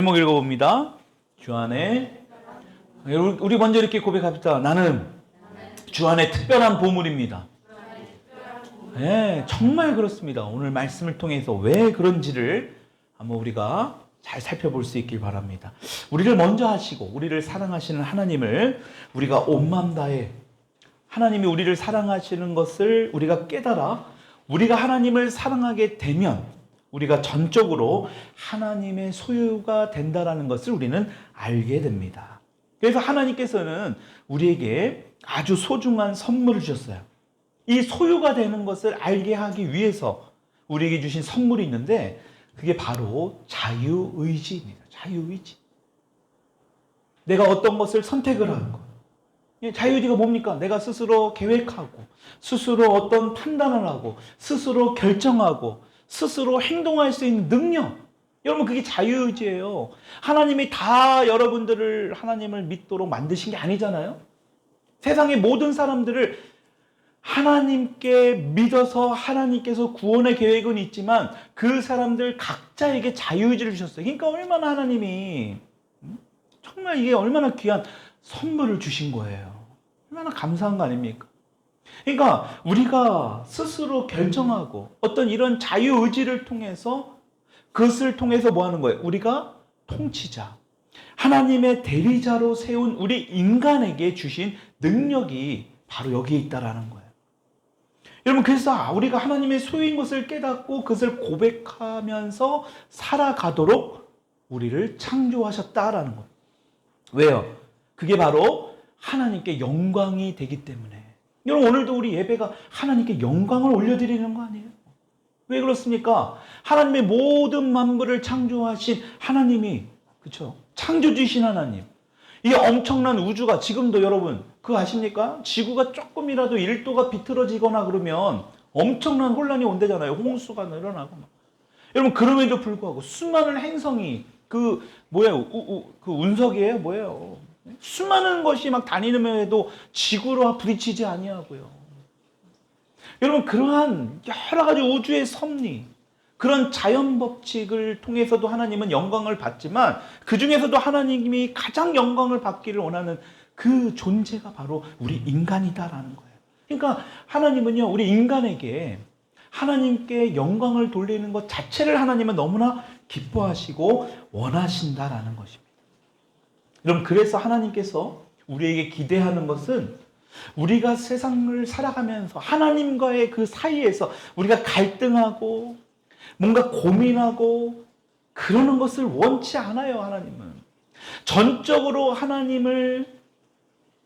제목 읽어봅니다. 주 안에 우리 먼저 이렇게 고백합시다. 나는 주 안에 특별한 보물입니다. 네, 정말 그렇습니다. 오늘 말씀을 통해서 왜 그런지를 한번 우리가 잘 살펴볼 수 있길 바랍니다. 우리를 먼저 하시고 우리를 사랑하시는 하나님을 우리가 온 마음 다해 하나님이 우리를 사랑하시는 것을 우리가 깨달아 우리가 하나님을 사랑하게 되면 우리가 전적으로 하나님의 소유가 된다는 것을 우리는 알게 됩니다. 그래서 하나님께서는 우리에게 아주 소중한 선물을 주셨어요. 이 소유가 되는 것을 알게 하기 위해서 우리에게 주신 선물이 있는데 그게 바로 자유의지입니다. 자유의지. 내가 어떤 것을 선택을 하는 것. 자유의지가 뭡니까? 내가 스스로 계획하고 스스로 어떤 판단을 하고 스스로 결정하고 스스로 행동할 수 있는 능력. 여러분 그게 자유의지예요. 하나님이 다 여러분들을 하나님을 믿도록 만드신 게 아니잖아요. 세상의 모든 사람들을 하나님께 믿어서 하나님께서 구원의 계획은 있지만 그 사람들 각자에게 자유의지를 주셨어요. 그러니까 얼마나 하나님이 정말 이게 얼마나 귀한 선물을 주신 거예요. 얼마나 감사한 거 아닙니까? 그러니까 우리가 스스로 결정하고 어떤 이런 자유의지를 통해서 그것을 통해서 뭐 하는 거예요? 우리가 통치자, 하나님의 대리자로 세운 우리 인간에게 주신 능력이 바로 여기에 있다라는 거예요. 여러분 그래서 우리가 하나님의 소유인 것을 깨닫고 그것을 고백하면서 살아가도록 우리를 창조하셨다라는 거예요. 왜요? 그게 바로 하나님께 영광이 되기 때문에. 여러분 오늘도 우리 예배가 하나님께 영광을 올려드리는 거 아니에요? 왜 그렇습니까? 하나님의 모든 만물을 창조하신 하나님이, 그렇죠? 창조주신 하나님. 이 엄청난 우주가 지금도 여러분 그거 아십니까? 지구가 조금이라도 1도가 비틀어지거나 그러면 엄청난 혼란이 온대잖아요. 홍수가 일어나고 막. 여러분 그럼에도 불구하고 수많은 행성이 그 뭐예요? 그 운석이에요? 뭐예요? 수많은 것이 막 다니면에도 지구로 부딪히지 아니하고요. 여러분 그러한 여러 가지 우주의 섭리, 그런 자연 법칙을 통해서도 하나님은 영광을 받지만 그 중에서도 하나님이 가장 영광을 받기를 원하는 그 존재가 바로 우리 인간이다라는 거예요. 그러니까 하나님은요 우리 인간에게 하나님께 영광을 돌리는 것 자체를 하나님은 너무나 기뻐하시고 원하신다라는 것입니다. 여러분 그래서 하나님께서 우리에게 기대하는 것은 우리가 세상을 살아가면서 하나님과의 그 사이에서 우리가 갈등하고 뭔가 고민하고 그러는 것을 원치 않아요. 하나님은 전적으로 하나님을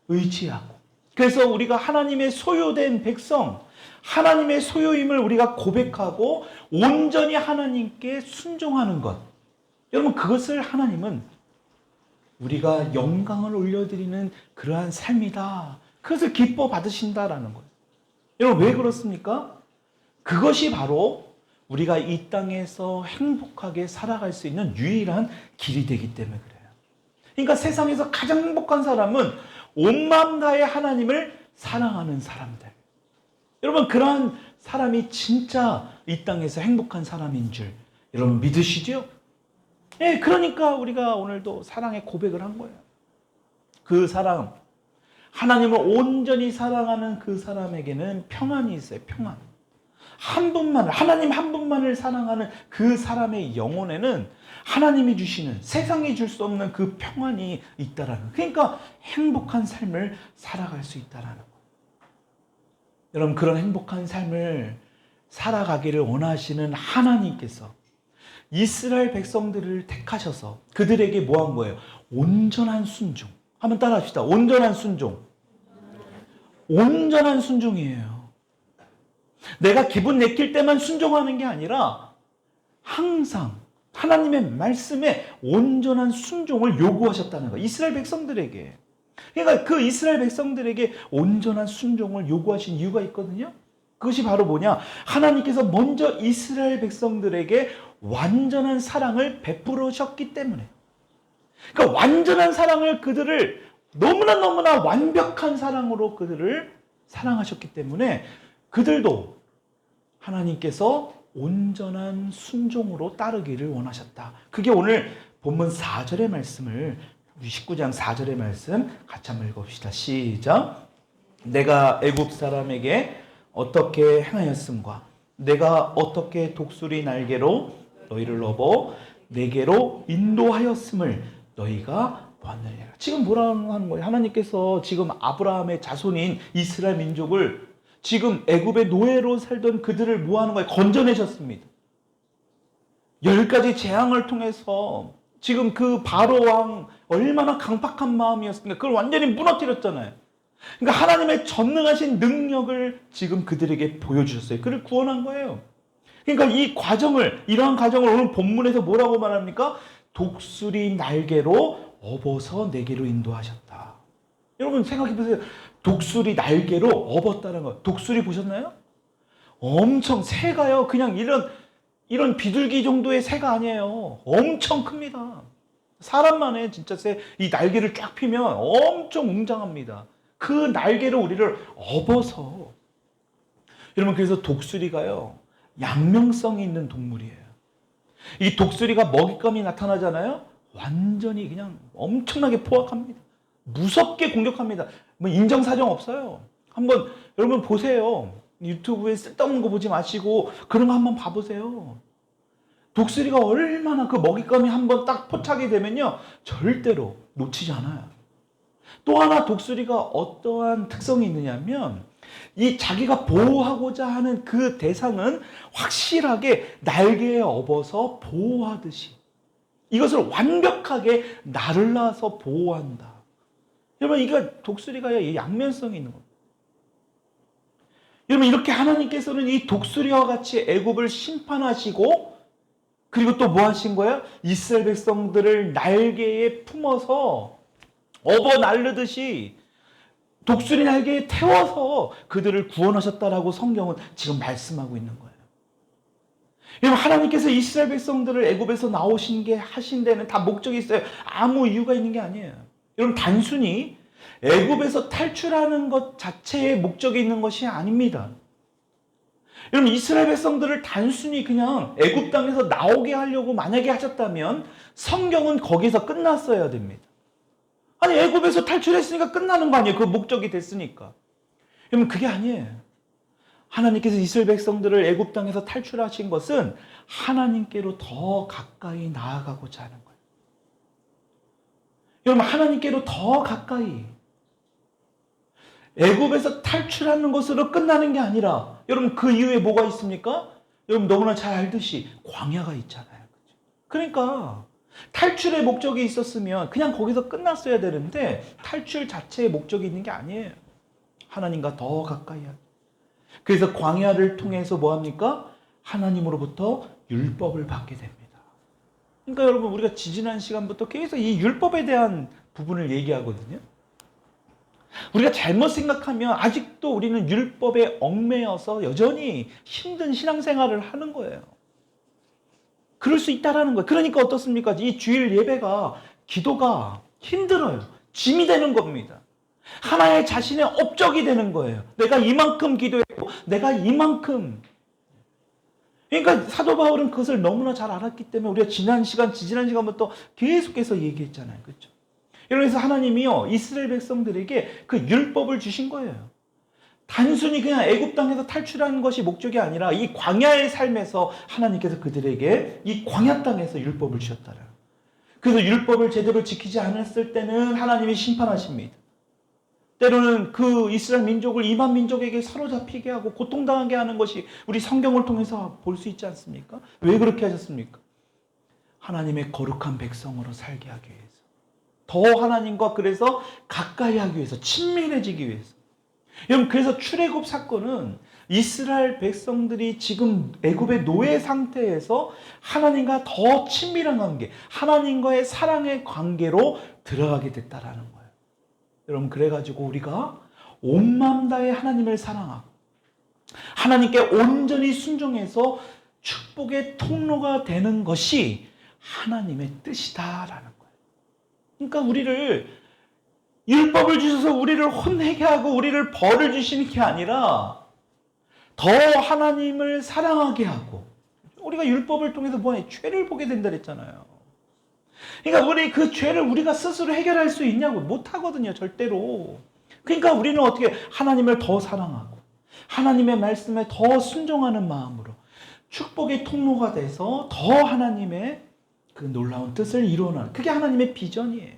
의지하고 그래서 우리가 하나님의 소유된 백성, 하나님의 소유임을 우리가 고백하고 온전히 하나님께 순종하는 것. 여러분 그것을 하나님은 우리가 영광을 올려드리는 그러한 삶이다. 그것을 기뻐 받으신다라는 거예요. 여러분 왜 그렇습니까? 그것이 바로 우리가 이 땅에서 행복하게 살아갈 수 있는 유일한 길이 되기 때문에 그래요. 그러니까 세상에서 가장 행복한 사람은 온 마음 다해 하나님을 사랑하는 사람들. 여러분 그러한 사람이 진짜 이 땅에서 행복한 사람인 줄 여러분 믿으시죠? 예, 그러니까 우리가 오늘도 사랑의 고백을 한 거예요. 그 사랑, 하나님을 온전히 사랑하는 그 사람에게는 평안이 있어요. 평안. 한 분만, 하나님 한 분만을 사랑하는 그 사람의 영혼에는 하나님이 주시는 세상이 줄 수 없는 그 평안이 있다라는 거예요. 그러니까 행복한 삶을 살아갈 수 있다라는 거예요. 여러분 그런 행복한 삶을 살아가기를 원하시는 하나님께서 이스라엘 백성들을 택하셔서 그들에게 뭐 한 거예요? 온전한 순종. 한번 따라 합시다. 온전한 순종. 온전한 순종이에요. 내가 기분 내킬 때만 순종하는 게 아니라 항상 하나님의 말씀에 온전한 순종을 요구하셨다는 거예요. 이스라엘 백성들에게. 그러니까 그 이스라엘 백성들에게 온전한 순종을 요구하신 이유가 있거든요. 그것이 바로 뭐냐? 하나님께서 먼저 이스라엘 백성들에게 완전한 사랑을 베풀으셨기 때문에. 그러니까 완전한 사랑을 그들을 너무나 완벽한 사랑으로 그들을 사랑하셨기 때문에 그들도 하나님께서 온전한 순종으로 따르기를 원하셨다. 그게 오늘 본문 4절의 말씀을 우리 19장 4절의 말씀 같이 한번 읽어봅시다. 시작. 내가 애굽 사람에게 어떻게 행하였음과 내가 어떻게 독수리 날개로 너희를 업어 내게로 인도하였음을 너희가 보았느니라. 지금 뭐라고 하는 거예요? 하나님께서 지금 아브라함의 자손인 이스라엘 민족을 지금 애굽의 노예로 살던 그들을 뭐 하는 거예요? 건져내셨습니다. 10가지 재앙을 통해서 지금 그 바로 왕 얼마나 강팍한 마음이었습니까? 그걸 완전히 무너뜨렸잖아요. 그러니까 하나님의 전능하신 능력을 지금 그들에게 보여주셨어요. 그를 구원한 거예요. 그러니까 이 과정을, 이러한 과정을 오늘 본문에서 뭐라고 말합니까? 독수리 날개로 업어서 내게로 인도하셨다. 여러분 생각해 보세요. 독수리 날개로 업었다는 거. 독수리 보셨나요? 엄청 새가요. 그냥 이런 비둘기 정도의 새가 아니에요. 엄청 큽니다. 사람만의 진짜 새, 이 날개를 쫙 펴면 엄청 웅장합니다. 그 날개로 우리를 업어서. 여러분 그래서 독수리가요, 양명성이 있는 동물이에요. 이 독수리가 먹잇감이 나타나잖아요. 완전히 그냥 엄청나게 포악합니다. 무섭게 공격합니다. 뭐 인정사정 없어요. 한번 여러분 보세요. 유튜브에 쓸데없는 거 보지 마시고 그런 거 한번 봐보세요. 독수리가 얼마나 그 먹잇감이 한번 딱 포착이 되면요, 절대로 놓치지 않아요. 또 하나 독수리가 어떠한 특성이 있느냐면 이 자기가 보호하고자 하는 그 대상은 확실하게 날개에 업어서 보호하듯이 이것을 완벽하게 날라서 보호한다. 여러분 이게 독수리가 양면성이 있는 겁니다. 여러분 이렇게 하나님께서는 이 독수리와 같이 애굽을 심판하시고 그리고 또 뭐 하신 거예요? 이스라엘 백성들을 날개에 품어서 업어 날르듯이 독수리 날개에 태워서 그들을 구원하셨다라고 성경은 지금 말씀하고 있는 거예요. 여러분 하나님께서 이스라엘 백성들을 애굽에서 나오신 게 하신 데는 다 목적이 있어요. 아무 이유가 있는 게 아니에요. 여러분 단순히 애굽에서 탈출하는 것 자체에 목적이 있는 것이 아닙니다. 여러분 이스라엘 백성들을 단순히 그냥 애굽 땅에서 나오게 하려고 만약에 하셨다면 성경은 거기서 끝났어야 됩니다. 아니 애굽에서 탈출했으니까 끝나는 거 아니에요. 그 목적이 됐으니까. 여러분 그게 아니에요. 하나님께서 이스라엘 백성들을 애굽 땅에서 탈출하신 것은 하나님께로 더 가까이 나아가고자 하는 거예요. 여러분 하나님께로 더 가까이. 애굽에서 탈출하는 것으로 끝나는 게 아니라 여러분 그 이후에 뭐가 있습니까? 여러분 너무나 잘 알듯이 광야가 있잖아요. 그러니까 탈출의 목적이 있었으면 그냥 거기서 끝났어야 되는데 탈출 자체의 목적이 있는 게 아니에요. 하나님과 더 가까이 하기. 그래서 광야를 통해서 뭐합니까? 하나님으로부터 율법을 받게 됩니다. 그러니까 여러분 우리가 지지난 시간부터 계속 이 율법에 대한 부분을 얘기하거든요. 우리가 잘못 생각하면 아직도 우리는 율법에 얽매여서 여전히 힘든 신앙생활을 하는 거예요. 그럴 수 있다라는 거예요. 그러니까 어떻습니까? 이 주일 예배가, 기도가 힘들어요. 짐이 되는 겁니다. 하나의 자신의 업적이 되는 거예요. 내가 이만큼 기도했고 내가 이만큼. 그러니까 사도 바울은 그것을 너무나 잘 알았기 때문에 우리가 지지난 시간부터 계속해서 얘기했잖아요. 그렇죠? 그래서 하나님이요 이스라엘 백성들에게 그 율법을 주신 거예요. 단순히 그냥 애굽 땅에서 탈출하는 것이 목적이 아니라 이 광야의 삶에서 하나님께서 그들에게 이 광야 땅에서 율법을 주셨다라. 그래서 율법을 제대로 지키지 않았을 때는 하나님이 심판하십니다. 때로는 그 이스라엘 민족을 이방 민족에게 사로잡히게 하고 고통당하게 하는 것이 우리 성경을 통해서 볼 수 있지 않습니까? 왜 그렇게 하셨습니까? 하나님의 거룩한 백성으로 살게 하기 위해서. 더 하나님과 그래서 가까이 하기 위해서, 친밀해지기 위해서. 여러분 그래서 출애굽 사건은 이스라엘 백성들이 지금 애굽의 노예 상태에서 하나님과 더 친밀한 관계, 하나님과의 사랑의 관계로 들어가게 됐다라는 거예요. 여러분 그래가지고 우리가 온 마음 다해 하나님을 사랑하고 하나님께 온전히 순종해서 축복의 통로가 되는 것이 하나님의 뜻이다라는 거예요. 그러니까 우리를 율법을 주셔서 우리를 혼내게 하고 우리를 벌을 주시는 게 아니라 더 하나님을 사랑하게 하고 우리가 율법을 통해서 뭐해? 죄를 보게 된다 그랬잖아요. 그러니까 우리 그 죄를 우리가 스스로 해결할 수 있냐고? 못하거든요, 절대로. 그러니까 우리는 어떻게 하나님을 더 사랑하고 하나님의 말씀에 더 순종하는 마음으로 축복의 통로가 돼서 더 하나님의 그 놀라운 뜻을 이루어나는, 그게 하나님의 비전이에요.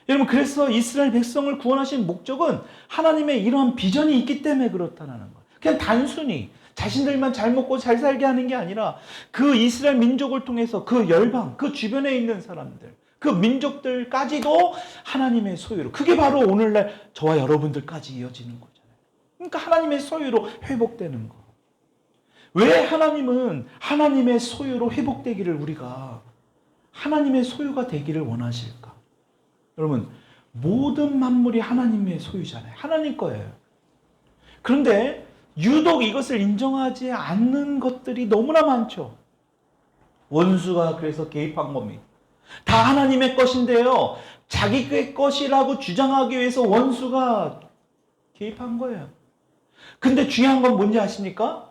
여러분, 그래서 이스라엘 백성을 구원하신 목적은 하나님의 이러한 비전이 있기 때문에 그렇다는 거예요. 그냥 단순히 자신들만 잘 먹고 잘 살게 하는 게 아니라 그 이스라엘 민족을 통해서 그 열방, 그 주변에 있는 사람들, 그 민족들까지도 하나님의 소유로, 그게 바로 오늘날 저와 여러분들까지 이어지는 거잖아요. 그러니까 하나님의 소유로 회복되는 거. 왜 하나님은 하나님의 소유로 회복되기를, 우리가 하나님의 소유가 되기를 원하실까? 여러분, 모든 만물이 하나님의 소유잖아요. 하나님 거예요. 그런데 유독 이것을 인정하지 않는 것들이 너무나 많죠. 원수가 그래서 개입한 겁니다. 다 하나님의 것인데요, 자기의 것이라고 주장하기 위해서 원수가 개입한 거예요. 근데 중요한 건 뭔지 아십니까?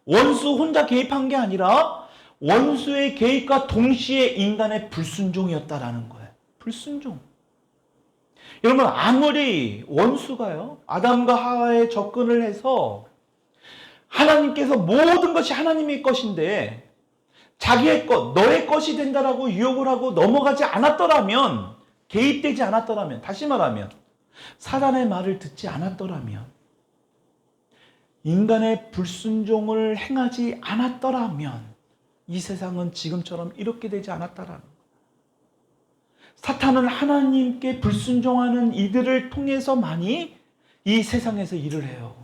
원수 혼자 개입한 게 아니라 원수의 개입과 동시에 인간의 불순종이었다라는 거예요. 불순종. 여러분, 아무리 원수가요, 아담과 하와에 접근을 해서 하나님께서 모든 것이 하나님의 것인데 자기의 것, 너의 것이 된다라고 유혹을 하고 넘어가지 않았더라면, 개입되지 않았더라면, 다시 말하면 사단의 말을 듣지 않았더라면, 인간의 불순종을 행하지 않았더라면 이 세상은 지금처럼 이렇게 되지 않았다라는 거예요. 사탄은 하나님께 불순종하는 이들을 통해서만이 이 세상에서 일을 해요.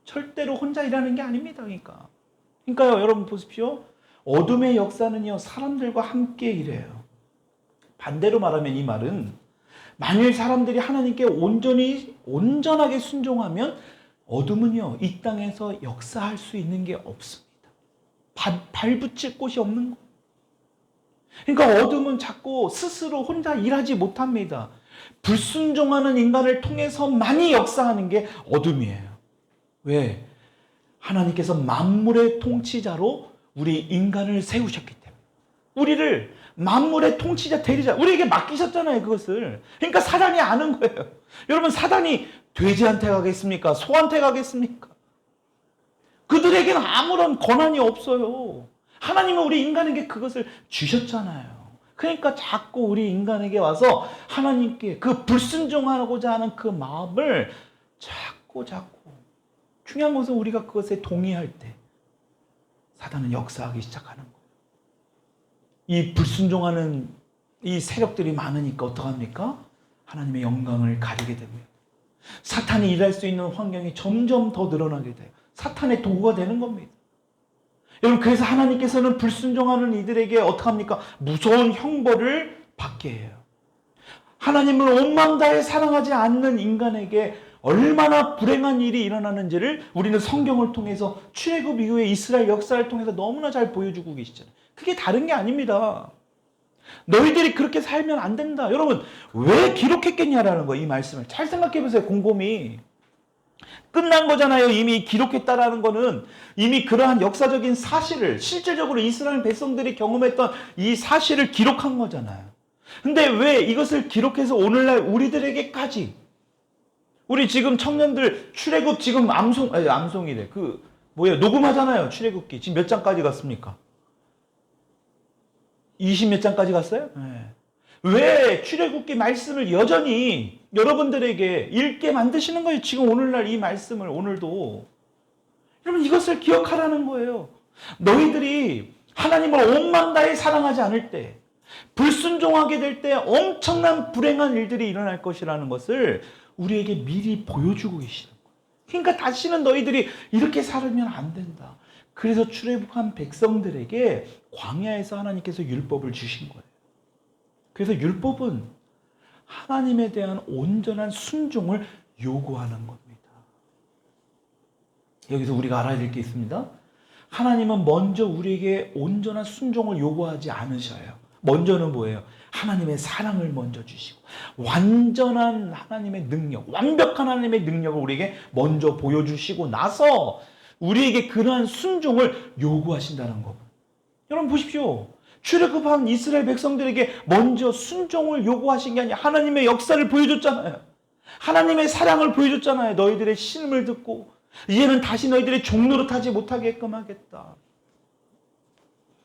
절대로 혼자 일하는 게 아닙니다. 그러니까요, 여러분 보십시오. 어둠의 역사는요, 사람들과 함께 일해요. 반대로 말하면 이 말은, 만일 사람들이 하나님께 온전하게 순종하면 어둠은요, 이 땅에서 역사할 수 있는 게 없습니다. 발붙일 곳이 없는 거예요. 그러니까 어둠은 자꾸 스스로 혼자 일하지 못합니다. 불순종하는 인간을 통해서만이 역사하는 게 어둠이에요. 왜? 하나님께서 만물의 통치자로 우리 인간을 세우셨기 때문에. 우리를 만물의 통치자, 대리자, 우리에게 맡기셨잖아요, 그것을. 그러니까 사단이 아는 거예요. 여러분, 사단이 돼지한테 가겠습니까? 소한테 가겠습니까? 그들에게는 아무런 권한이 없어요. 하나님은 우리 인간에게 그것을 주셨잖아요. 그러니까 자꾸 우리 인간에게 와서 하나님께 그 불순종하고자 하는 그 마음을 자꾸 중요한 것은 우리가 그것에 동의할 때 사단은 역사하기 시작하는 거예요. 이 불순종하는 이 세력들이 많으니까 어떡합니까? 하나님의 영광을 가리게 됩니다. 사탄이 일할 수 있는 환경이 점점 더 늘어나게 돼요. 사탄의 도구가 되는 겁니다. 여러분, 그래서 하나님께서는 불순종하는 이들에게 어떡합니까? 무서운 형벌을 받게 해요. 하나님을 온 마음 다해 사랑하지 않는 인간에게 얼마나 불행한 일이 일어나는지를 우리는 성경을 통해서, 출애굽 이후의 이스라엘 역사를 통해서 너무나 잘 보여주고 계시잖아요. 그게 다른 게 아닙니다. 너희들이 그렇게 살면 안 된다. 여러분, 왜 기록했겠냐라는 거예요. 이 말씀을 잘 생각해 보세요. 곰곰이. 끝난 거잖아요. 이미 기록했다라는 거는 이미 그러한 역사적인 사실을, 실제적으로 이스라엘 백성들이 경험했던 이 사실을 기록한 거잖아요. 근데 왜 이것을 기록해서 오늘날 우리들에게까지, 우리 지금 청년들 출애굽 지금 암송이래. 녹음하잖아요. 출애굽기. 지금 몇 장까지 갔습니까? 20 몇 장까지 갔어요? 네. 왜 출애굽기 말씀을 여전히 여러분들에게 읽게 만드시는 거예요? 지금 오늘날 이 말씀을, 오늘도. 여러분, 이것을 기억하라는 거예요. 너희들이 하나님을 온 마음 다해 사랑하지 않을 때, 불순종하게 될 때 엄청난 불행한 일들이 일어날 것이라는 것을 우리에게 미리 보여주고 계시는 거예요. 그러니까 다시는 너희들이 이렇게 살면 안 된다. 그래서 출애굽한 백성들에게 광야에서 하나님께서 율법을 주신 거예요. 그래서 율법은 하나님에 대한 온전한 순종을 요구하는 겁니다. 여기서 우리가 알아야 될 게 있습니다. 하나님은 먼저 우리에게 온전한 순종을 요구하지 않으셔요. 먼저는 뭐예요? 하나님의 사랑을 먼저 주시고 완전한 하나님의 능력, 완벽한 하나님의 능력을 우리에게 먼저 보여주시고 나서 우리에게 그러한 순종을 요구하신다는 거. 여러분 보십시오. 출애굽한 이스라엘 백성들에게 먼저 순종을 요구하신 게 아니라 하나님의 역사를 보여줬잖아요. 하나님의 사랑을 보여줬잖아요. 너희들의 신음을 듣고 이제는 다시 너희들의 종노릇 하지 못하게끔 하겠다.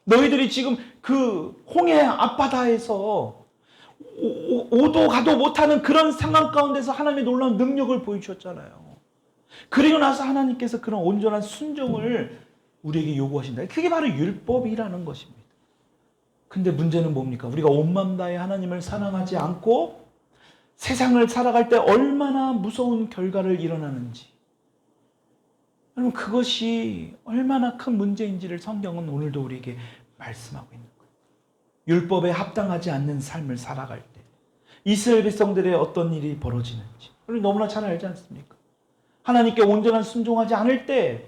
너희들이 지금 그 홍해 앞바다에서 오도 가도 못하는 그런 상황 가운데서 하나님의 놀라운 능력을 보여주셨잖아요. 그리고 나서 하나님께서 그런 온전한 순종을 우리에게 요구하신다. 그게 바로 율법이라는 것입니다. 근데 문제는 뭡니까? 우리가 온 마음 다해 하나님을 사랑하지 않고 세상을 살아갈 때 얼마나 무서운 결과를 일어나는지, 여러분 그것이 얼마나 큰 문제인지를 성경은 오늘도 우리에게 말씀하고 있는 거예요. 율법에 합당하지 않는 삶을 살아갈 때 이스라엘 백성들의 어떤 일이 벌어지는지 우리 너무나 잘 알지 않습니까? 하나님께 온전한 순종하지 않을 때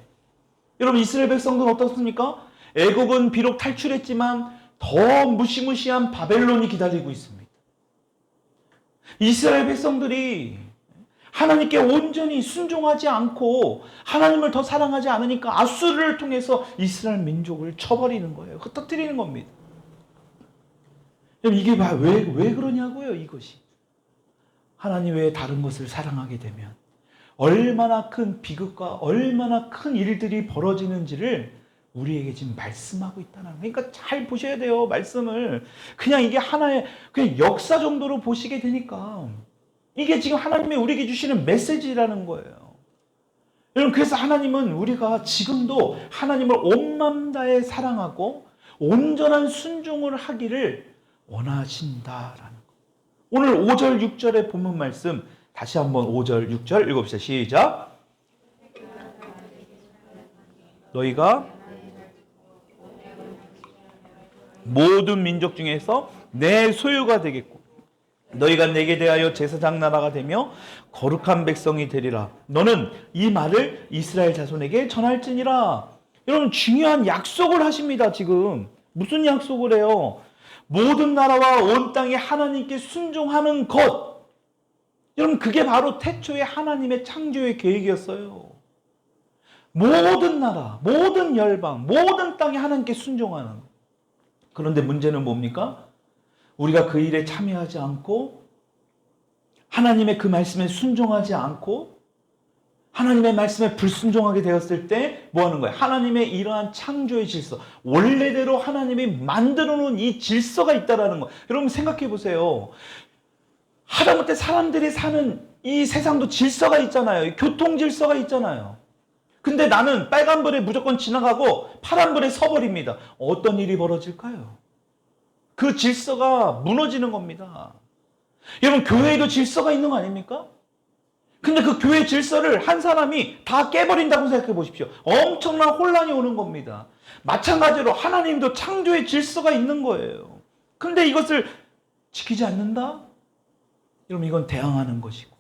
여러분 이스라엘 백성들은 어떻습니까? 애국은 비록 탈출했지만 더 무시무시한 바벨론이 기다리고 있습니다. 이스라엘 백성들이 하나님께 온전히 순종하지 않고 하나님을 더 사랑하지 않으니까 아수르를 통해서 이스라엘 민족을 쳐버리는 거예요. 흩어뜨리는 겁니다. 이게 왜 그러냐고요, 이것이. 하나님 외에 다른 것을 사랑하게 되면 얼마나 큰 비극과 얼마나 큰 일들이 벌어지는지를 우리에게 지금 말씀하고 있다는 거예요. 그러니까 잘 보셔야 돼요, 말씀을. 그냥 이게 하나의 그냥 역사 정도로 보시게 되니까 이게 지금 하나님이 우리에게 주시는 메시지라는 거예요. 여러분, 그래서 하나님은 우리가 지금도 하나님을 온 마음 다해 사랑하고 온전한 순종을 하기를 원하신다라는 거예요. 오늘 5절, 6절의 본문 말씀 다시 한번 5절, 6절 읽어봅시다. 시작. 너희가 모든 민족 중에서 내 소유가 되겠고 너희가 내게 대하여 제사장 나라가 되며 거룩한 백성이 되리라. 너는 이 말을 이스라엘 자손에게 전할지니라. 여러분, 중요한 약속을 하십니다. 지금 무슨 약속을 해요? 모든 나라와 온 땅이 하나님께 순종하는 것. 여러분, 그게 바로 태초에 하나님의 창조의 계획이었어요. 모든 나라, 모든 열방, 모든 땅이 하나님께 순종하는. 그런데 문제는 뭡니까? 우리가 그 일에 참여하지 않고 하나님의 그 말씀에 순종하지 않고 하나님의 말씀에 불순종하게 되었을 때 뭐 하는 거예요? 하나님의 이러한 창조의 질서, 원래대로 하나님이 만들어 놓은 이 질서가 있다라는 거. 여러분 생각해 보세요. 하다못해 사람들이 사는 이 세상도 질서가 있잖아요. 교통 질서가 있잖아요. 근데 나는 빨간불에 무조건 지나가고 파란불에 서버립니다. 어떤 일이 벌어질까요? 그 질서가 무너지는 겁니다. 여러분, 교회에도 질서가 있는 거 아닙니까? 근데 그 교회 질서를 한 사람이 다 깨버린다고 생각해 보십시오. 엄청난 혼란이 오는 겁니다. 마찬가지로 하나님도 창조의 질서가 있는 거예요. 근데 이것을 지키지 않는다? 여러분, 이건 대항하는 것이고,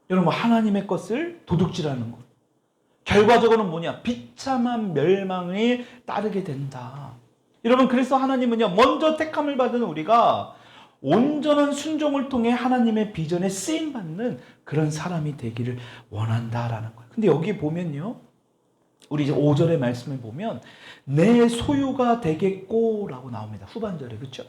여러분, 하나님의 것을 도둑질하는 것. 결과적으로는 뭐냐? 비참한 멸망에 따르게 된다. 여러분, 그래서 하나님은요, 먼저 택함을 받은 우리가 온전한 순종을 통해 하나님의 비전에 쓰임받는 그런 사람이 되기를 원한다라는 거예요. 근데 여기 보면요, 우리 이제 5절의 말씀을 보면 내 소유가 되겠고 라고 나옵니다. 후반절에. 그렇죠?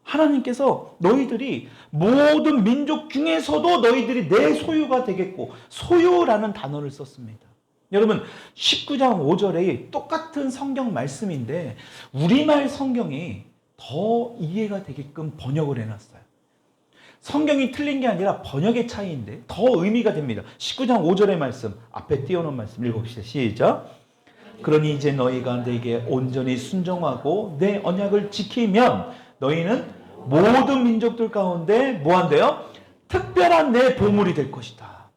하나님께서 너희들이 모든 민족 중에서도 너희들이 내 소유가 되겠고, 소유라는 단어를 썼습니다. 여러분, 19장 5절에 똑같은 성경 말씀인데 우리말 성경이 더 이해가 되게끔 번역을 해놨어요. 성경이 틀린 게 아니라 번역의 차이인데 더 의미가 됩니다. 19장 5절의 말씀, 앞에 띄워놓은 말씀 읽어봅시다. 시작. 그러니 이제 너희가 내게 온전히 순종하고 내 언약을 지키면 너희는 모든 민족들 가운데 뭐 한대요? 특별한 내 보물이 될 것이다.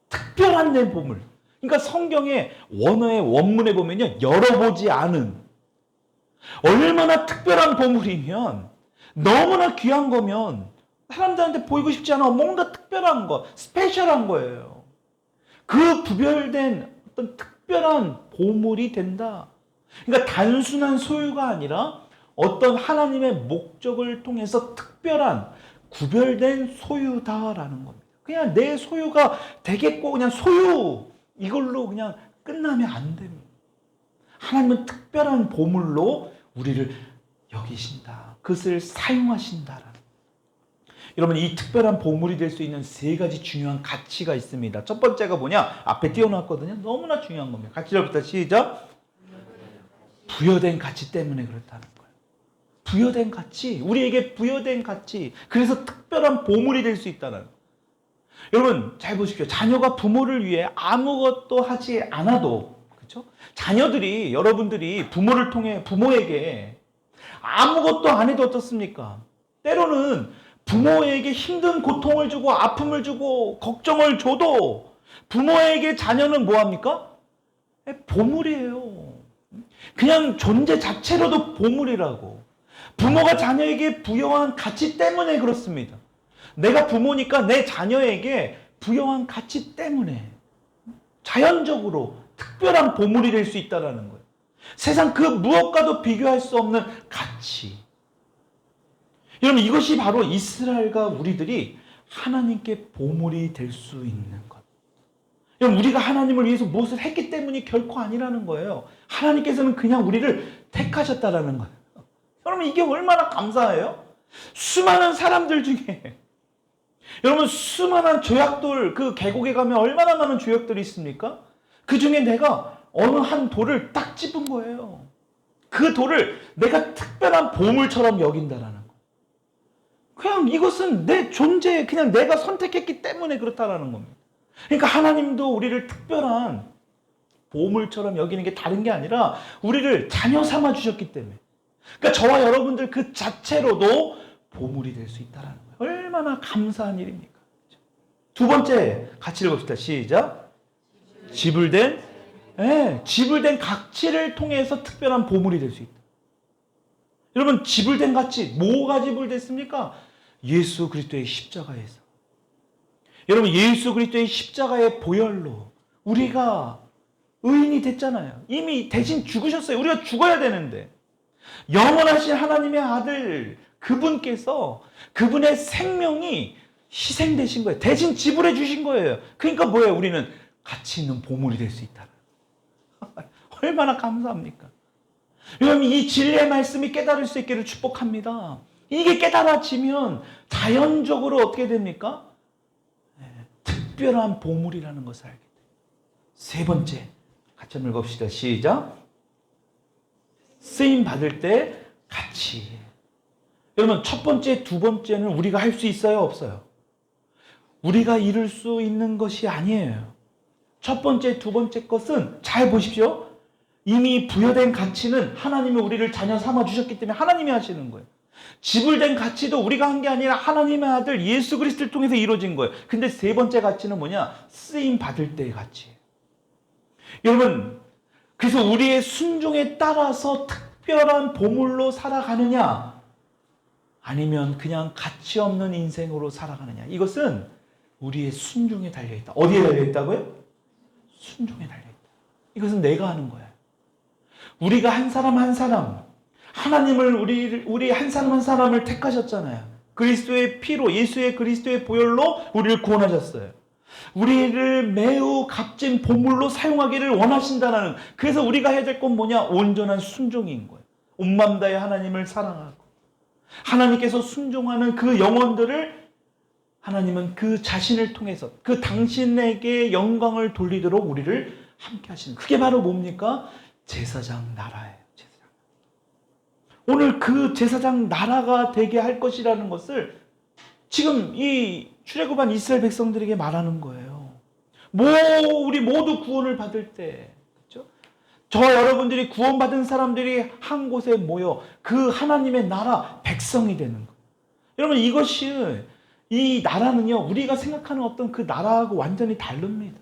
특별한 내 보물. 그러니까 성경의 원어의 원문에 보면요, 열어보지 않은, 얼마나 특별한 보물이면, 너무나 귀한 거면 사람들한테 보이고 싶지 않아. 뭔가 특별한 거, 스페셜한 거예요. 그 구별된 어떤 특별한 보물이 된다. 그러니까 단순한 소유가 아니라 어떤 하나님의 목적을 통해서 특별한 구별된 소유다라는 겁니다. 그냥 내 소유가 되겠고 그냥 소유, 이걸로 그냥 끝나면 안 됩니다. 하나님은 특별한 보물로 우리를 여기신다. 그것을 사용하신다라는. 여러분, 이 특별한 보물이 될 수 있는 세 가지 중요한 가치가 있습니다. 첫 번째가 뭐냐? 앞에 띄워놨거든요. 너무나 중요한 겁니다. 같이 읽읍시다. 시작. 부여된 가치 때문에 그렇다는 거예요. 부여된 가치, 우리에게 부여된 가치. 그래서 특별한 보물이 될 수 있다는 거예요. 여러분, 잘 보십시오. 자녀가 부모를 위해 아무것도 하지 않아도, 그렇죠? 자녀들이, 여러분들이 부모를 통해 부모에게 아무것도 안 해도 어떻습니까? 때로는 부모에게 힘든 고통을 주고 아픔을 주고 걱정을 줘도 부모에게 자녀는 뭐합니까? 보물이에요. 그냥 존재 자체로도 보물이라고. 부모가 자녀에게 부여한 가치 때문에 그렇습니다. 내가 부모니까 내 자녀에게 부여한 가치 때문에 자연적으로 특별한 보물이 될 수 있다는 거예요. 세상 그 무엇과도 비교할 수 없는 가치. 여러분, 이것이 바로 이스라엘과 우리들이 하나님께 보물이 될 수 있는 것. 여러분, 우리가 하나님을 위해서 무엇을 했기 때문이 결코 아니라는 거예요. 하나님께서는 그냥 우리를 택하셨다라는 거예요. 여러분, 이게 얼마나 감사해요? 수많은 사람들 중에 여러분, 수많은 조약돌, 그 계곡에 가면 얼마나 많은 조약돌이 있습니까? 그 중에 내가 어느 한 돌을 딱 찝은 거예요. 그 돌을 내가 특별한 보물처럼 여긴다라는 거예요. 그냥 이것은 내 존재, 그냥 내가 선택했기 때문에 그렇다라는 겁니다. 그러니까 하나님도 우리를 특별한 보물처럼 여기는 게 다른 게 아니라 우리를 자녀 삼아 주셨기 때문에. 그러니까 저와 여러분들 그 자체로도 보물이 될 수 있다는 거예요. 얼마나 감사한 일입니까? 두 번째, 같이 읽읍시다. 시작. 지불된 가치를 통해서 특별한 보물이 될 수 있다. 여러분, 지불된 가치, 뭐가 지불됐습니까? 예수 그리스도의 십자가에서. 여러분, 예수 그리스도의 십자가의 보혈로 우리가 의인이 됐잖아요. 이미 대신 죽으셨어요. 우리가 죽어야 되는데 영원하신 하나님의 아들 그분께서 그분의 생명이 희생되신 거예요. 대신 지불해 주신 거예요. 그러니까 뭐예요? 우리는 가치 있는 보물이 될 수 있다. 얼마나 감사합니까? 여러분, 이 진리의 말씀이 깨달을 수 있기를 축복합니다. 이게 깨달아지면 자연적으로 어떻게 됩니까? 특별한 보물이라는 것을 알게 돼요. 세 번째, 같이 한번 읽읍시다. 시작. 쓰임 받을 때 가치. 여러분, 첫 번째, 두 번째는 우리가 할 수 있어요, 없어요? 우리가 이룰 수 있는 것이 아니에요. 첫 번째, 두 번째 것은 잘 보십시오. 이미 부여된 가치는 하나님이 우리를 자녀 삼아 주셨기 때문에 하나님이 하시는 거예요. 지불된 가치도 우리가 한 게 아니라 하나님의 아들 예수 그리스도를 통해서 이루어진 거예요. 근데 세 번째 가치는 뭐냐? 쓰임 받을 때의 가치예요. 여러분, 그래서 우리의 순종에 따라서 특별한 보물로 살아가느냐, 아니면 그냥 가치 없는 인생으로 살아가느냐, 이것은 우리의 순종에 달려있다. 어디에 달려있다고요? 순종에 달려있다. 이것은 내가 하는 거예요. 우리가 한 사람 한 사람, 하나님을 우리 한 사람 한 사람을 택하셨잖아요. 그리스도의 피로, 예수의 그리스도의 보혈로 우리를 구원하셨어요. 우리를 매우 값진 보물로 사용하기를 원하신다는, 그래서 우리가 해야 될 건 뭐냐? 온전한 순종인 거예요. 온 마음 다해 하나님을 사랑하고 하나님께서 순종하는 그 영혼들을 하나님은 그 자신을 통해서 그 당신에게 영광을 돌리도록 우리를 함께 하시는, 그게 바로 뭡니까? 제사장 나라예요. 제사장. 오늘 그 제사장 나라가 되게 할 것이라는 것을 지금 이 출애굽한 이스라엘 백성들에게 말하는 거예요. 우리 모두 구원을 받을 때, 그렇죠? 저와 여러분들이 구원받은 사람들이 한 곳에 모여 그 하나님의 나라 백성이 되는 거예요. 여러분, 이것이, 이 나라는요, 우리가 생각하는 어떤 그 나라하고 완전히 다릅니다.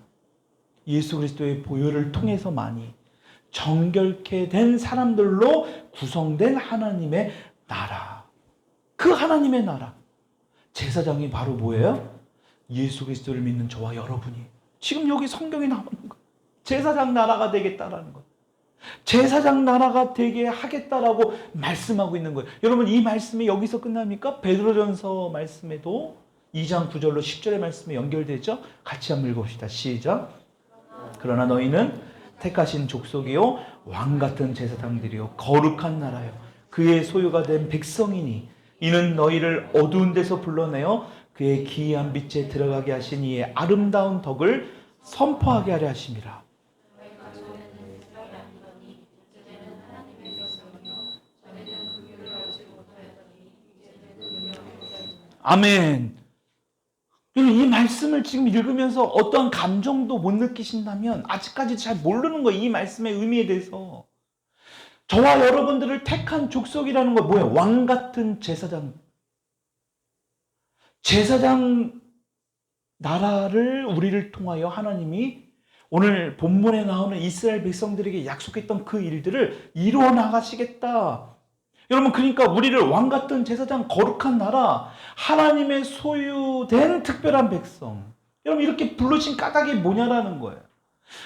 예수 그리스도의 보혈을 통해서만이 정결케 된 사람들로 구성된 하나님의 나라. 그 하나님의 나라. 제사장이 바로 뭐예요? 예수 그리스도를 믿는 저와 여러분이. 지금 여기 성경에 나오는 거. 제사장 나라가 되겠다라는 것. 제사장 나라가 되게 하겠다라고 말씀하고 있는 거예요. 여러분, 이 말씀이 여기서 끝납니까? 베드로전서 말씀에도 2장 9절로 10절의 말씀에 연결되죠? 같이 한번 읽어봅시다. 시작. 그러나 너희는 택하신 족속이요 왕같은 제사장들이요 거룩한 나라요 그의 소유가 된 백성이니 이는 너희를 어두운 데서 불러내어 그의 기이한 빛에 들어가게 하신 이의 아름다운 덕을 선포하게 하려 하심이라. 아멘. 이 말씀을 지금 읽으면서 어떠한 감정도 못 느끼신다면 아직까지 잘 모르는 거예요. 이 말씀의 의미에 대해서. 저와 여러분들을 택한 족속이라는 건 뭐예요? 왕 같은 제사장. 제사장 나라를 우리를 통하여 하나님이 오늘 본문에 나오는 이스라엘 백성들에게 약속했던 그 일들을 이루어 나가시겠다. 여러분, 그러니까 우리를 왕 같은 제사장, 거룩한 나라, 하나님의 소유된 특별한 백성. 여러분, 이렇게 부르신 까닭이 뭐냐라는 거예요.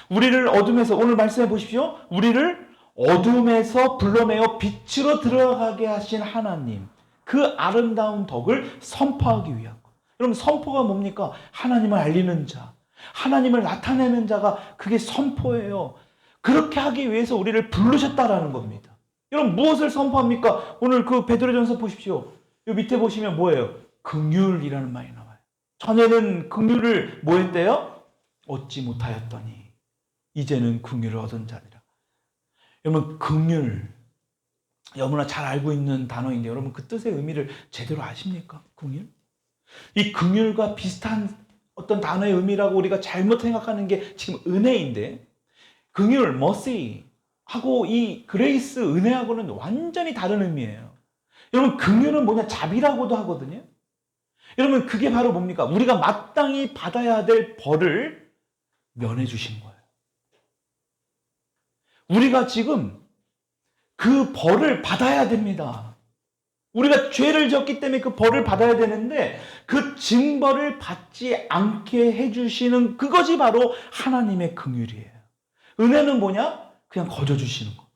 우리를 어둠에서, 오늘 말씀해 보십시오. 우리를 어둠에서 불러내어 빛으로 들어가게 하신 하나님, 그 아름다운 덕을 선포하기 위한 것. 여러분, 선포가 뭡니까? 하나님을 알리는 자, 하나님을 나타내는 자가 그게 선포예요. 그렇게 하기 위해서 우리를 부르셨다라는 겁니다. 여러분, 무엇을 선포합니까? 오늘 그 베드로전서 보십시오. 이 밑에 보시면 뭐예요? 긍휼이라는 말이 나와요. 전에는 긍휼을 뭐 했대요? 얻지 못하였더니 이제는 긍휼을 얻은 자니라. 여러분, 긍휼, 너무나 잘 알고 있는 단어인데 여러분, 그 뜻의 의미를 제대로 아십니까? 긍휼? 이 긍휼과 비슷한 어떤 단어의 의미라고 우리가 잘못 생각하는 게 지금 은혜인데, 긍휼, mercy 하고 이 그레이스, 은혜하고는 완전히 다른 의미예요. 여러분, 긍휼은 뭐냐? 자비라고도 하거든요. 여러분, 그게 바로 뭡니까? 우리가 마땅히 받아야 될 벌을 면해 주신 거예요. 우리가 지금 그 벌을 받아야 됩니다. 우리가 죄를 지었기 때문에 그 벌을 받아야 되는데 그 징벌을 받지 않게 해주시는 그것이 바로 하나님의 긍휼이에요. 은혜는 뭐냐? 그냥 거저 주시는 거.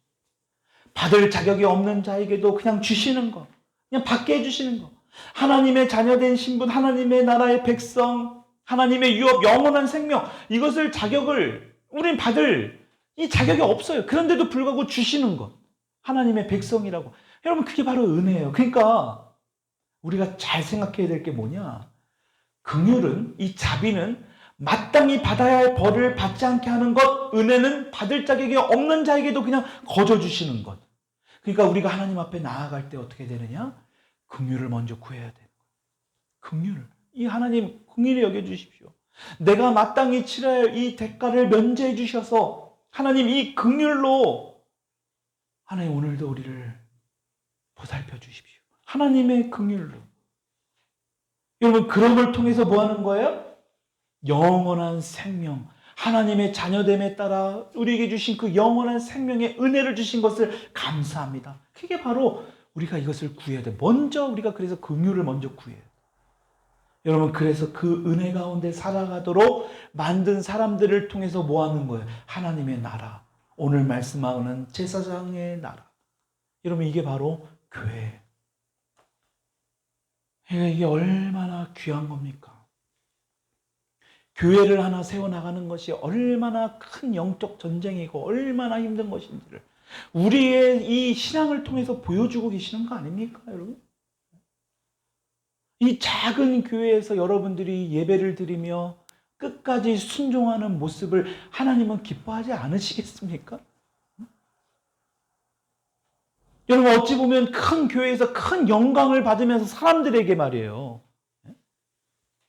받을 자격이 없는 자에게도 그냥 주시는 거. 그냥 받게 해주시는 거. 하나님의 자녀된 신분, 하나님의 나라의 백성, 하나님의 유업, 영원한 생명, 이것을 자격을 우린 받을 이 자격이 없어요. 그런데도 불구하고 주시는 것. 하나님의 백성이라고. 여러분, 그게 바로 은혜예요. 그러니까 우리가 잘 생각해야 될 게 뭐냐? 긍휼은, 이 자비는 마땅히 받아야 할 벌을 받지 않게 하는 것, 은혜는 받을 자격이 없는 자에게도 그냥 거저 주시는 것. 그러니까 우리가 하나님 앞에 나아갈 때 어떻게 되느냐? 긍휼을 먼저 구해야 돼요. 긍휼을. 이 하나님 긍휼히 여겨주십시오. 내가 마땅히 치러야 할 이 대가를 면제해 주셔서 하나님 이 긍휼로 하나님 오늘도 우리를 보살펴 주십시오. 하나님의 긍휼로. 여러분, 그런 걸 통해서 뭐 하는 거예요? 영원한 생명, 하나님의 자녀됨에 따라 우리에게 주신 그 영원한 생명의 은혜를 주신 것을 감사합니다. 그게 바로 우리가 이것을 구해야 돼. 먼저 우리가 그래서 긍휼을 먼저 구해요. 여러분, 그래서 그 은혜 가운데 살아가도록 만든 사람들을 통해서 뭐 하는 거예요? 하나님의 나라. 오늘 말씀하는 제사장의 나라. 여러분, 이게 바로 교회예요. 이게 얼마나 귀한 겁니까? 교회를 하나 세워나가는 것이 얼마나 큰 영적 전쟁이고 얼마나 힘든 것인지를 우리의 이 신앙을 통해서 보여주고 계시는 거 아닙니까, 여러분? 이 작은 교회에서 여러분들이 예배를 드리며 끝까지 순종하는 모습을 하나님은 기뻐하지 않으시겠습니까? 여러분, 어찌 보면 큰 교회에서 큰 영광을 받으면서 사람들에게 말이에요,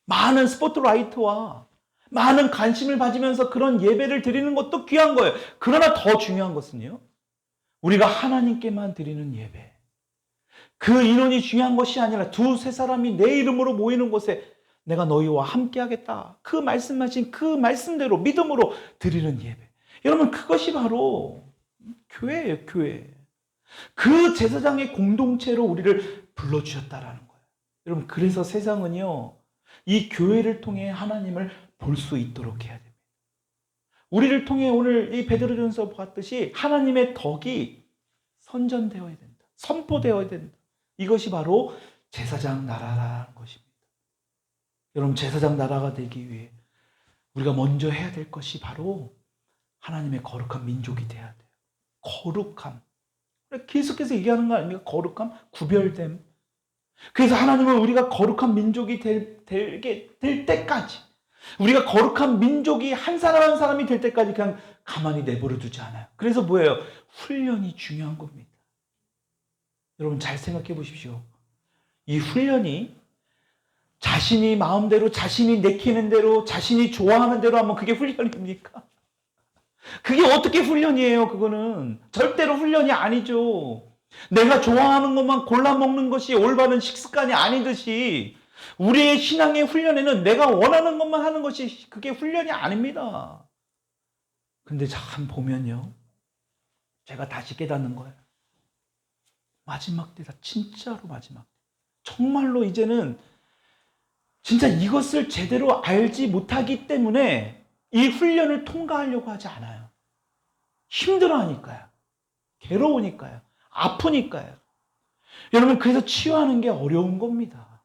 많은 스포트라이트와 많은 관심을 받으면서 그런 예배를 드리는 것도 귀한 거예요. 그러나 더 중요한 것은요, 우리가 하나님께만 드리는 예배, 그 인원이 중요한 것이 아니라 두세 사람이 내 이름으로 모이는 곳에 내가 너희와 함께 하겠다, 그 말씀하신 그 말씀대로 믿음으로 드리는 예배. 여러분, 그것이 바로 교회예요. 교회. 그 제사장의 공동체로 우리를 불러주셨다라는 거예요. 여러분, 그래서 세상은요, 이 교회를 통해 하나님을 볼 수 있도록 해야 됩니다. 우리를 통해 오늘 이 베드로전서 봤듯이 하나님의 덕이 선전되어야 된다. 선포되어야 된다. 이것이 바로 제사장 나라라는 것입니다. 여러분, 제사장 나라가 되기 위해 우리가 먼저 해야 될 것이 바로 하나님의 거룩한 민족이 돼야 돼요. 거룩함. 계속해서 얘기하는 거 아닙니까? 거룩함, 구별됨. 그래서 하나님은 우리가 거룩한 민족이 될 때까지, 우리가 거룩한 민족이 한 사람 한 사람이 될 때까지 그냥 가만히 내버려 두지 않아요. 그래서 뭐예요? 훈련이 중요한 겁니다. 여러분 잘 생각해 보십시오. 이 훈련이 자신이 마음대로, 자신이 내키는 대로, 자신이 좋아하는 대로 하면 그게 훈련입니까? 그게 어떻게 훈련이에요? 그거는 절대로 훈련이 아니죠. 내가 좋아하는 것만 골라 먹는 것이 올바른 식습관이 아니듯이 우리의 신앙의 훈련에는 내가 원하는 것만 하는 것이 그게 훈련이 아닙니다. 근데 참 보면요, 제가 다시 깨닫는 거예요. 마지막 때다. 진짜로 마지막 때. 정말로 이제는 진짜 이것을 제대로 알지 못하기 때문에 이 훈련을 통과하려고 하지 않아요. 힘들어하니까요. 괴로우니까요. 아프니까요. 여러분, 그래서 치유하는 게 어려운 겁니다.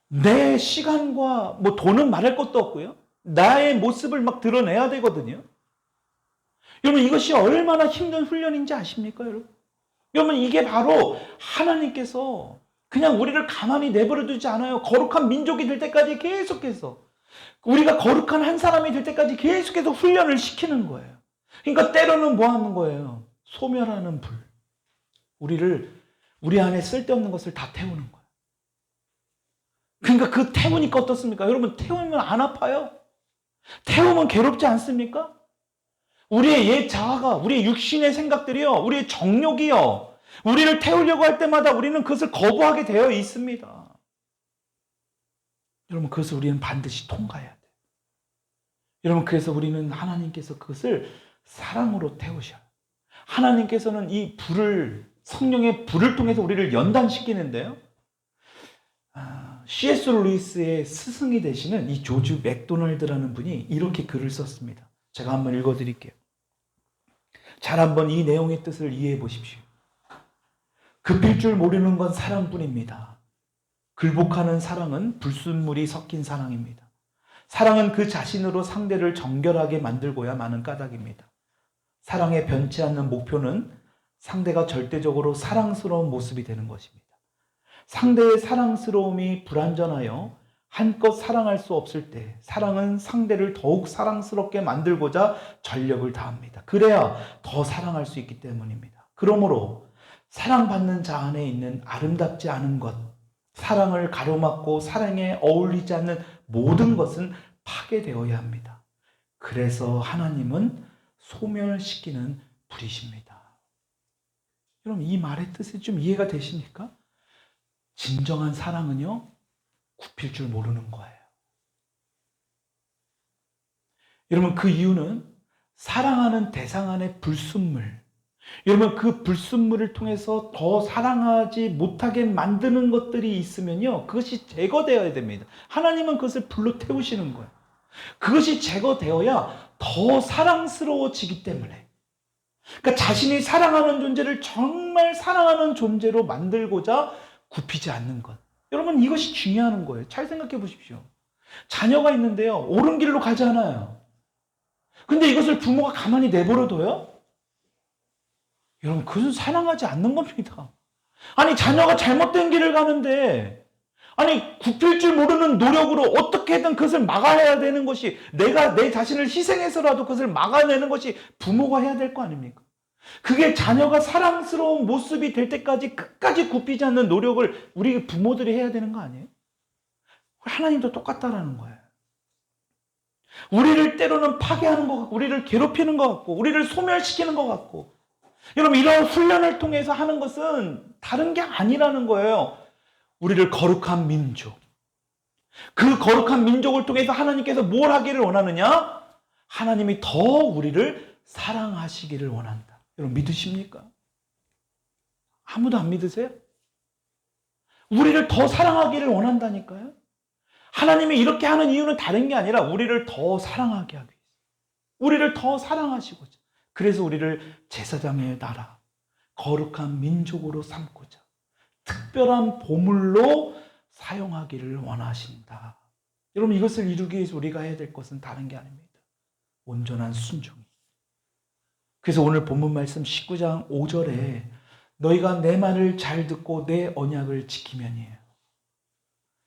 내 시간과 뭐 돈은 말할 것도 없고요. 나의 모습을 막 드러내야 되거든요. 여러분, 이것이 얼마나 힘든 훈련인지 아십니까, 여러분? 여러분, 이게 바로 하나님께서 그냥 우리를 가만히 내버려 두지 않아요. 거룩한 민족이 될 때까지 계속해서, 우리가 거룩한 한 사람이 될 때까지 계속해서 훈련을 시키는 거예요. 그러니까 때로는 뭐 하는 거예요? 소멸하는 불. 우리 안에 쓸데없는 것을 다 태우는 거예요. 그러니까 그 태우니까 어떻습니까? 여러분, 태우면 안 아파요? 태우면 괴롭지 않습니까? 우리의 옛 자아가, 우리의 육신의 생각들이요, 우리의 정욕이요, 우리를 태우려고 할 때마다 우리는 그것을 거부하게 되어 있습니다. 여러분, 그것을 우리는 반드시 통과해야 돼요. 여러분, 그래서 우리는 하나님께서 그것을 사랑으로 태우셔요. 하나님께서는 이 불을, 성령의 불을 통해서 우리를 연단시키는데요. C.S. 루이스의 스승이 되시는 이 조지 맥도날드라는 분이 이렇게 글을 썼습니다. 제가 한번 읽어드릴게요. 잘 한번 이 내용의 뜻을 이해해 보십시오. 급일 줄 모르는 건 사랑뿐입니다. 굴복하는 사랑은 불순물이 섞인 사랑입니다. 사랑은 그 자신으로 상대를 정결하게 만들고야 마는 까닭입니다. 사랑의 변치 않는 목표는 상대가 절대적으로 사랑스러운 모습이 되는 것입니다. 상대의 사랑스러움이 불완전하여 한껏 사랑할 수 없을 때 사랑은 상대를 더욱 사랑스럽게 만들고자 전력을 다합니다. 그래야 더 사랑할 수 있기 때문입니다. 그러므로 사랑받는 자 안에 있는 아름답지 않은 것, 사랑을 가로막고 사랑에 어울리지 않는 모든 것은 파괴되어야 합니다. 그래서 하나님은 소멸시키는 불이십니다. 여러분, 이 말의 뜻이 좀 이해가 되십니까? 진정한 사랑은요, 굽힐 줄 모르는 거예요. 여러분, 그 이유는 사랑하는 대상 안의 불순물, 여러분, 그 불순물을 통해서 더 사랑하지 못하게 만드는 것들이 있으면요, 그것이 제거되어야 됩니다. 하나님은 그것을 불로 태우시는 거예요. 그것이 제거되어야 더 사랑스러워지기 때문에, 그러니까 자신이 사랑하는 존재를 정말 사랑하는 존재로 만들고자 굽히지 않는 것. 여러분, 이것이 중요한 거예요. 잘 생각해 보십시오. 자녀가 있는데요, 옳은 길로 가지 않아요. 근데 이것을 부모가 가만히 내버려둬요? 여러분, 그것은 사랑하지 않는 겁니다. 아니, 자녀가 잘못된 길을 가는데, 아니, 굽힐 줄 모르는 노력으로 어떻게든 그것을 막아야 되는 것이, 내가 내 자신을 희생해서라도 그것을 막아내는 것이 부모가 해야 될 거 아닙니까? 그게 자녀가 사랑스러운 모습이 될 때까지 끝까지 굽히지 않는 노력을 우리 부모들이 해야 되는 거 아니에요? 하나님도 똑같다라는 거예요. 우리를 때로는 파괴하는 것 같고, 우리를 괴롭히는 것 같고, 우리를 소멸시키는 것 같고, 여러분, 이런 훈련을 통해서 하는 것은 다른 게 아니라는 거예요. 우리를 거룩한 민족, 그 거룩한 민족을 통해서 하나님께서 뭘 하기를 원하느냐? 하나님이 더 우리를 사랑하시기를 원한다. 여러분, 믿으십니까? 아무도 안 믿으세요? 우리를 더 사랑하기를 원한다니까요. 하나님이 이렇게 하는 이유는 다른 게 아니라 우리를 더 사랑하게 하기 위해서, 우리를 더 사랑하시고자, 그래서 우리를 제사장의 나라, 거룩한 민족으로 삼고자 특별한 보물로 사용하기를 원하신다. 여러분, 이것을 이루기 위해서 우리가 해야 될 것은 다른 게 아닙니다. 온전한 순종이. 그래서 오늘 본문 말씀 19장 5절에 너희가 내 말을 잘 듣고 내 언약을 지키면이에요.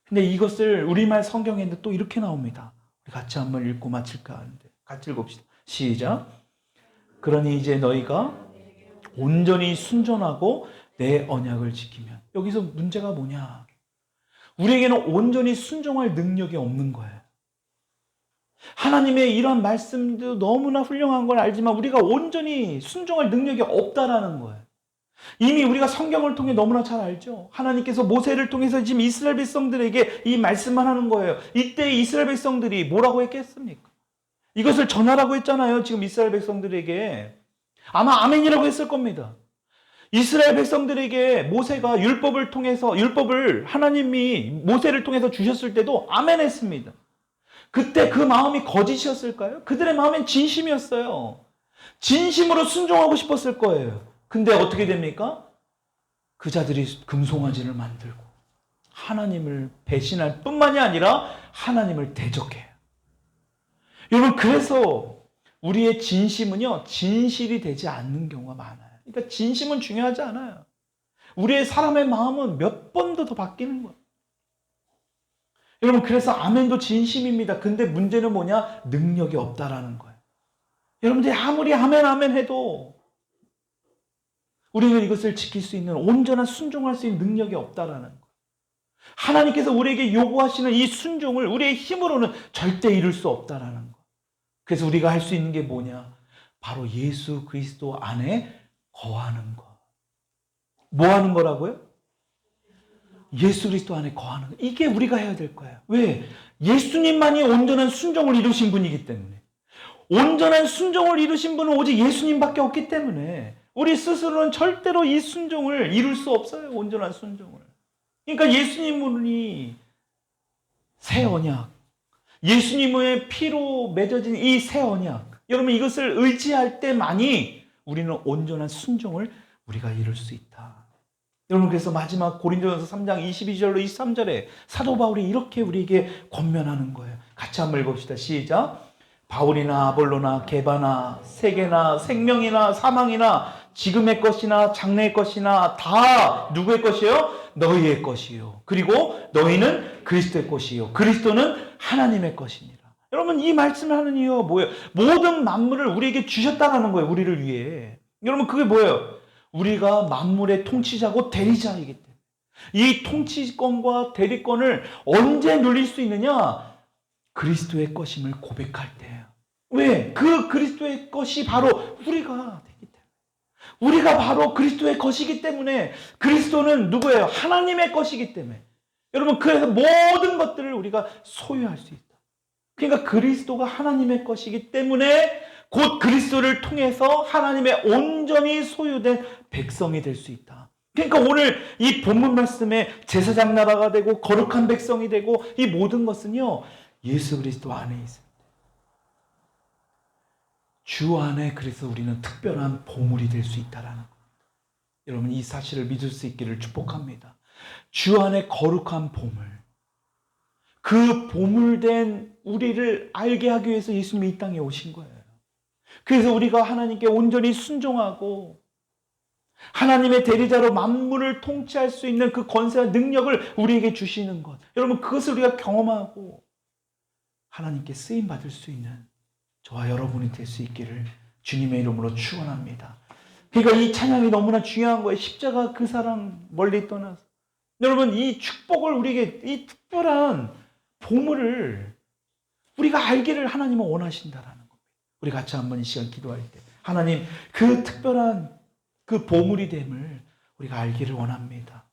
근데 이것을 우리말 성경에는 또 이렇게 나옵니다. 우리 같이 한번 읽고 마칠까 하는데 같이 읽읍시다. 시작. 그러니 이제 너희가 온전히 순종하고 내 언약을 지키면. 여기서 문제가 뭐냐? 우리에게는 온전히 순종할 능력이 없는 거예요. 하나님의 이런 말씀도 너무나 훌륭한 걸 알지만 우리가 온전히 순종할 능력이 없다라는 거예요. 이미 우리가 성경을 통해 너무나 잘 알죠. 하나님께서 모세를 통해서 지금 이스라엘 백성들에게 이 말씀만 하는 거예요. 이때 이스라엘 백성들이 뭐라고 했겠습니까? 이것을 전하라고 했잖아요. 지금 이스라엘 백성들에게. 아마 아멘이라고 했을 겁니다. 이스라엘 백성들에게 모세가 율법을 하나님이 모세를 통해서 주셨을 때도 아멘 했습니다. 그때 그 마음이 거짓이었을까요? 그들의 마음엔 진심이었어요. 진심으로 순종하고 싶었을 거예요. 근데 어떻게 됩니까? 그 자들이 금송아지를 만들고 하나님을 배신할 뿐만이 아니라 하나님을 대적해요. 여러분, 그래서 우리의 진심은요, 진실이 되지 않는 경우가 많아요. 그러니까 진심은 중요하지 않아요. 우리의 사람의 마음은 몇 번도 더 바뀌는 거예요. 여러분, 그래서 아멘도 진심입니다. 근데 문제는 뭐냐? 능력이 없다라는 거예요. 여러분들이 아무리 아멘 해도 우리는 이것을 지킬 수 있는 온전한 순종할 수 있는 능력이 없다라는 거예요. 하나님께서 우리에게 요구하시는 이 순종을 우리의 힘으로는 절대 이룰 수 없다라는 거예요. 그래서 우리가 할 수 있는 게 뭐냐? 바로 예수 그리스도 안에 거하는 것. 뭐 하는 거라고요? 예수 그리스도 안에 거하는 것. 이게 우리가 해야 될 거예요. 왜? 예수님만이 온전한 순종을 이루신 분이기 때문에. 온전한 순종을 이루신 분은 오직 예수님밖에 없기 때문에 우리 스스로는 절대로 이 순종을 이룰 수 없어요. 온전한 순종을. 그러니까 예수님이 새 언약, 예수님의 피로 맺어진 이 새 언약, 여러분 이것을 의지할 때만이 우리는 온전한 순종을 우리가 이룰 수 있다. 여러분, 그래서 마지막 고린도전서 3장 22절로 23절에 사도 바울이 이렇게 우리에게 권면하는 거예요. 같이 한번 읽읍시다. 시작. 바울이나 아볼로나 게바나 세계나 생명이나 사망이나 지금의 것이나 장래의 것이나 다 누구의 것이에요? 너희의 것이요. 그리고 너희는 그리스도의 것이요. 그리스도는 하나님의 것이니라. 여러분, 이 말씀을 하는 이유가 뭐예요? 모든 만물을 우리에게 주셨다는 거예요. 우리를 위해. 여러분, 그게 뭐예요? 우리가 만물의 통치자고 대리자이기 때문에. 이 통치권과 대리권을 언제 누릴 수 있느냐? 그리스도의 것임을 고백할 때예요. 왜? 그 그리스도의 것이 바로 우리가 되기 때문에. 우리가 바로 그리스도의 것이기 때문에. 그리스도는 누구예요? 하나님의 것이기 때문에. 여러분, 그래서 모든 것들을 우리가 소유할 수 있다. 그러니까 그리스도가 하나님의 것이기 때문에 곧 그리스도를 통해서 하나님의 온전히 소유된 백성이 될 수 있다. 그러니까 오늘 이 본문 말씀에 제사장 나라가 되고 거룩한 백성이 되고 이 모든 것은요, 예수 그리스도 안에 있습니다. 주 안에 그래서 우리는 특별한 보물이 될 수 있다라는 겁니다. 여러분, 이 사실을 믿을 수 있기를 축복합니다. 주 안에 거룩한 보물, 그 보물된 우리를 알게 하기 위해서 예수님이 이 땅에 오신 거예요. 그래서 우리가 하나님께 온전히 순종하고 하나님의 대리자로 만물을 통치할 수 있는 그 권세와 능력을 우리에게 주시는 것, 여러분, 그것을 우리가 경험하고 하나님께 쓰임받을 수 있는 저와 여러분이 될 수 있기를 주님의 이름으로 축원합니다. 그러니까 이 찬양이 너무나 중요한 거예요. 십자가 그 사랑 멀리 떠나서. 여러분, 이 축복을 우리에게, 이 특별한 보물을 우리가 알기를 하나님은 원하신다라는 겁니다. 우리 같이 한번 이 시간 기도할 때 하나님, 그 특별한 그 보물이 됨을 우리가 알기를 원합니다.